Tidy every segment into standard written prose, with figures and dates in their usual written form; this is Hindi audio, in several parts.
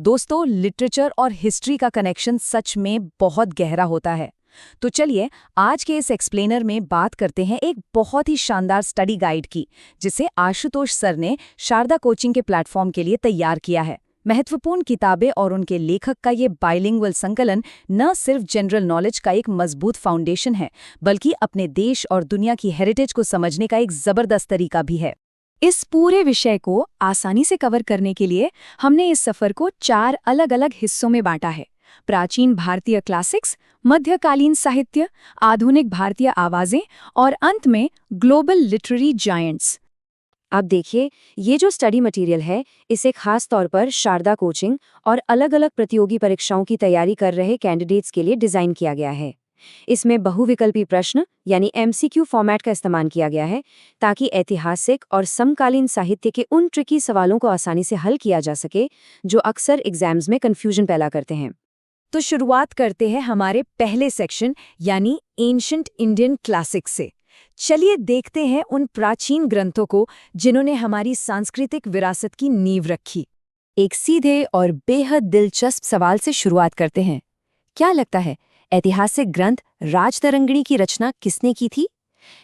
दोस्तों, लिटरेचर और हिस्ट्री का कनेक्शन सच में बहुत गहरा होता है। तो चलिए आज के इस एक्सप्लेनर में बात करते हैं एक बहुत ही शानदार स्टडी गाइड की, जिसे आशुतोष सर ने शारदा कोचिंग के प्लेटफॉर्म के लिए तैयार किया है। महत्वपूर्ण किताबें और उनके लेखक का ये बाइलिंगुअल संकलन न सिर्फ जनरल नॉलेज का एक मजबूत फाउंडेशन है, बल्कि अपने देश और दुनिया की हेरिटेज को समझने का एक जबरदस्त तरीका भी है। इस पूरे विषय को आसानी से कवर करने के लिए हमने इस सफर को 4 अलग-अलग हिस्सों में बांटा है। प्राचीन भारतीय क्लासिक्स, मध्यकालीन साहित्य, आधुनिक भारतीय आवाजें और अंत में ग्लोबल लिटरेरी जायंट्स। अब देखिए, ये जो स्टडी मटेरियल है, इसे खास तौर पर शारदा कोचिंग और अलग-अलग प्रतियोगी परीक्षाओं की तैयारी कर रहे कैंडिडेट्स के लिए डिजाइन किया गया है। इसमें बहुविकल्पी प्रश्न यानी एमसीक्यू फॉर्मेट का इस्तेमाल किया गया है, ताकि ऐतिहासिक और समकालीन साहित्य के उन ट्रिकी सवालों को आसानी से हल किया जा सके जो अक्सर एग्जाम्स में कंफ्यूजन पैदा करते हैं। तो शुरुआत करते हैं हमारे पहले सेक्शन यानी एंशिएंट इंडियन क्लासिक्स से। चलिए देखते हैं उन प्राचीन ग्रंथों को जिन्होंने हमारी सांस्कृतिक विरासत की नींव रखी। एक सीधे और बेहद दिलचस्प सवाल से शुरुआत करते हैं। क्या लगता है, ऐतिहासिक ग्रंथ राजतरंगिणी की रचना किसने की थी?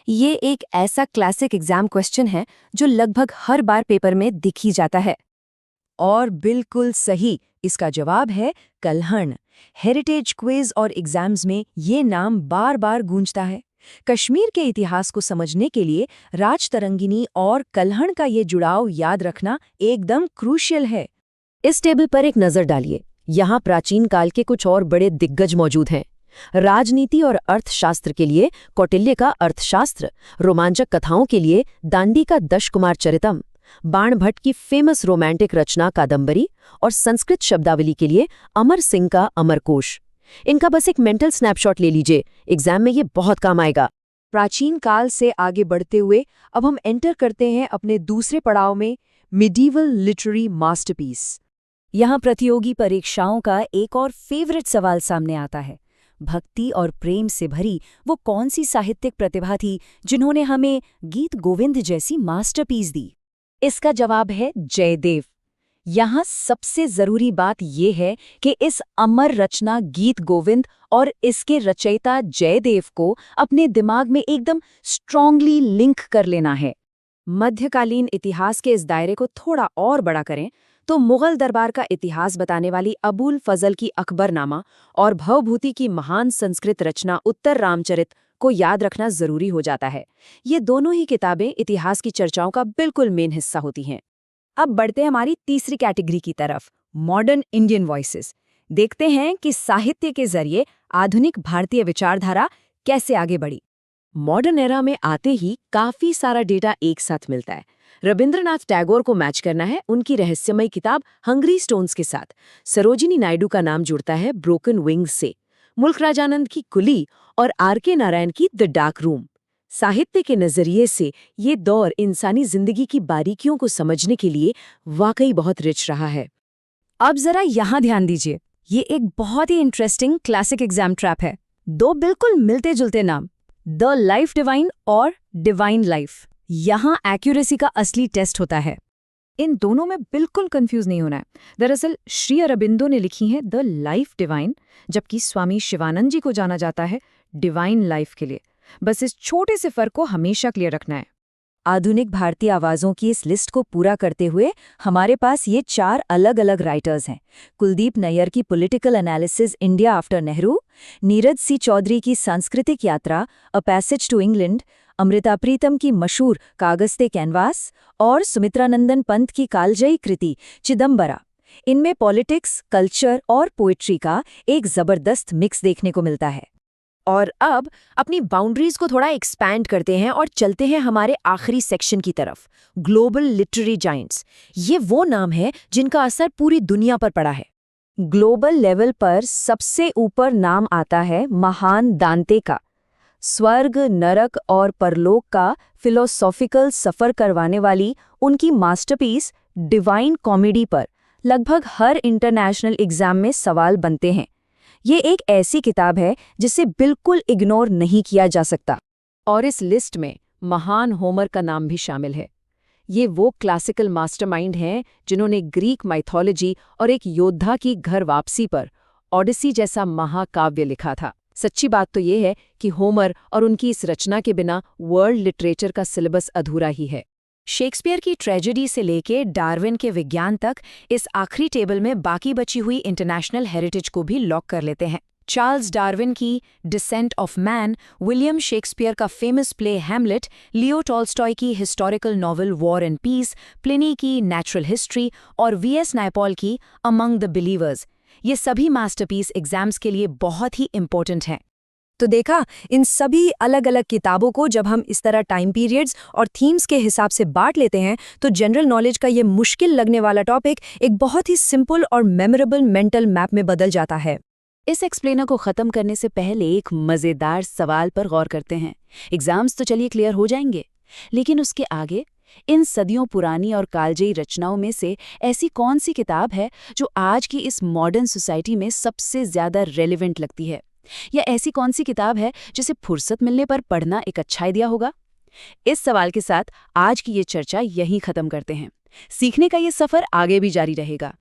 ये एक ऐसा क्लासिक एग्जाम क्वेश्चन है जो लगभग हर बार पेपर में दिख ही जाता है। और बिल्कुल सही, इसका जवाब है कल्हण। हेरिटेज क्विज और एग्जाम्स में ये नाम बार बार गूंजता है। कश्मीर के इतिहास को समझने के लिए राजतरंगिणी और कल्हण का ये जुड़ाव याद रखना एकदम क्रूशियल है। इस टेबल पर एक नजर डालिए। यहाँ प्राचीन काल के कुछ और बड़े दिग्गज मौजूद हैं। राजनीति और अर्थशास्त्र के लिए कौटिल्य का अर्थशास्त्र, रोमांचक कथाओं के लिए दांडी का दशकुमार चरितम, बाणभट्ट की फेमस रोमांटिक रचना कादंबरी और संस्कृत शब्दावली के लिए अमर सिंह का अमरकोश। इनका बस एक मेंटल स्नैपशॉट ले लीजिए, एग्जाम में ये बहुत काम आएगा। प्राचीन काल से आगे बढ़ते हुए अब हम एंटर करते हैं अपने दूसरे पड़ाव में, मिडीवल लिटरेरी मास्टरपीस। यहाँ प्रतियोगी परीक्षाओं का एक और फेवरेट सवाल सामने आता है। भक्ति और प्रेम से भरी वो कौन सी साहित्यिक प्रतिभा थी जिन्होंने हमें गीत गोविंद जैसी मास्टरपीस दी? इसका जवाब है जयदेव। यहाँ सबसे जरूरी बात यह है कि इस अमर रचना गीत गोविंद और इसके रचयिता जयदेव को अपने दिमाग में एकदम स्ट्रांगली लिंक कर लेना है। मध्यकालीन इतिहास के इस दायरे को थोड़ा और बड़ा करें तो मुगल दरबार का इतिहास बताने वाली अबुल फजल की अकबरनामा और भवभूति की महान संस्कृत रचना उत्तर रामचरित को याद रखना जरूरी हो जाता है। ये दोनों ही किताबें इतिहास की चर्चाओं का बिल्कुल मेन हिस्सा होती हैं। अब बढ़ते हैं हमारी तीसरी कैटेगरी की तरफ, मॉडर्न इंडियन वॉइसेस। देखते हैं कि साहित्य के जरिए आधुनिक भारतीय विचारधारा कैसे आगे बढ़ी। मॉडर्न एरा में आते ही काफी सारा डेटा एक साथ मिलता है। रविंद्रनाथ टैगोर को मैच करना है उनकी रहस्यमय किताब हंग्री स्टोन्स के साथ। सरोजिनी नायडू का नाम जुड़ता है ब्रोकन विंग्स से। मुल्क राजानंद की कुली और आर.के. नारायण की द डार्क रूम। साहित्य के नजरिए से ये दौर इंसानी जिंदगी की बारीकियों को समझने के लिए वाकई बहुत रिच रहा है। अब जरा यहाँ ध्यान दीजिए, ये एक बहुत ही इंटरेस्टिंग क्लासिक एग्जाम ट्रैप है। 2 बिल्कुल मिलते जुलते नाम, द लाइफ डिवाइन और डिवाइन लाइफ। यहाँ एक्यूरेसी का असली टेस्ट होता है। इन दोनों में बिल्कुल कंफ्यूज नहीं होना है। दरअसल श्री अरबिंदो ने लिखी है द लाइफ डिवाइन, जबकि स्वामी शिवानंद जी को जाना जाता है डिवाइन लाइफ के लिए। बस इस छोटे से फर्क को हमेशा क्लियर रखना है। आधुनिक भारतीय आवाज़ों की इस लिस्ट को पूरा करते हुए हमारे पास ये 4 अलग अलग राइटर्स हैं। कुलदीप नैयर की political analysis India after Nehru, Neeraj C Chaudhuri की सांस्कृतिक यात्रा a passage to England, Amrita Pritam की मशहूर कागस्ते कैनवास और सुमित्रानंदन पंत की कालजयी कृति चिदम्बरा। इनमें पॉलिटिक्स, कल्चर और पोएट्री का एक जबरदस्त मिक्स देखने को मिलता है। और अब अपनी बाउंड्रीज को थोड़ा एक्सपैंड करते हैं और चलते हैं हमारे आखिरी सेक्शन की तरफ, ग्लोबल लिटरेरी जायंट्स। ये वो नाम है जिनका असर पूरी दुनिया पर पड़ा है। ग्लोबल लेवल पर सबसे ऊपर नाम आता है महान दांते का। स्वर्ग, नरक और परलोक का फिलोसॉफिकल सफर करवाने वाली उनकी मास्टरपीस डिवाइन कॉमेडी पर लगभग हर इंटरनेशनल एग्जाम में सवाल बनते हैं। ये एक ऐसी किताब है जिसे बिल्कुल इग्नोर नहीं किया जा सकता। और इस लिस्ट में महान होमर का नाम भी शामिल है। ये वो क्लासिकल मास्टरमाइंड हैं जिन्होंने ग्रीक माइथोलॉजी और एक योद्धा की घर वापसी पर ओडिसी जैसा महाकाव्य लिखा था। सच्ची बात तो ये है कि होमर और उनकी इस रचना के बिना वर्ल्ड लिटरेचर का सिलेबस अधूरा ही है। शेक्सपियर की ट्रेजेडी से लेके डार्विन के विज्ञान तक इस आखिरी टेबल में बाकी बची हुई इंटरनेशनल हेरिटेज को भी लॉक कर लेते हैं। चार्ल्स डार्विन की Descent of Man, William Shakespeare का famous play Hamlet, Leo Tolstoy की historical novel War and Peace, Pliny की नेचुरल हिस्ट्री और वी.एस. नायपॉल की अमंग द बिलीवर्स, ये सभी मास्टरपीस एग्जाम्स के लिए बहुत ही इम्पोर्टेंट हैं। तो देखा, इन सभी अलग अलग किताबों को जब हम इस तरह टाइम पीरियड्स और थीम्स के हिसाब से बांट लेते हैं तो जनरल नॉलेज का ये मुश्किल लगने वाला टॉपिक एक बहुत ही सिंपल और मेमोरेबल मेंटल मैप में बदल जाता है। इस एक्सप्लेनर को ख़त्म करने से पहले एक मज़ेदार सवाल पर गौर करते हैं। एग्जाम्स तो चलिए क्लियर हो जाएंगे, लेकिन उसके आगे इन सदियों पुरानी और कालजयी रचनाओं में से ऐसी कौन सी किताब है जो आज की इस मॉडर्न सोसाइटी में सबसे ज़्यादा रेलिवेंट लगती है? या ऐसी कौन सी किताब है जिसे फुर्सत मिलने पर पढ़ना एक अच्छा आइडिया होगा? इस सवाल के साथ आज की ये चर्चा यहीं ख़त्म करते हैं। सीखने का ये सफ़र आगे भी जारी रहेगा।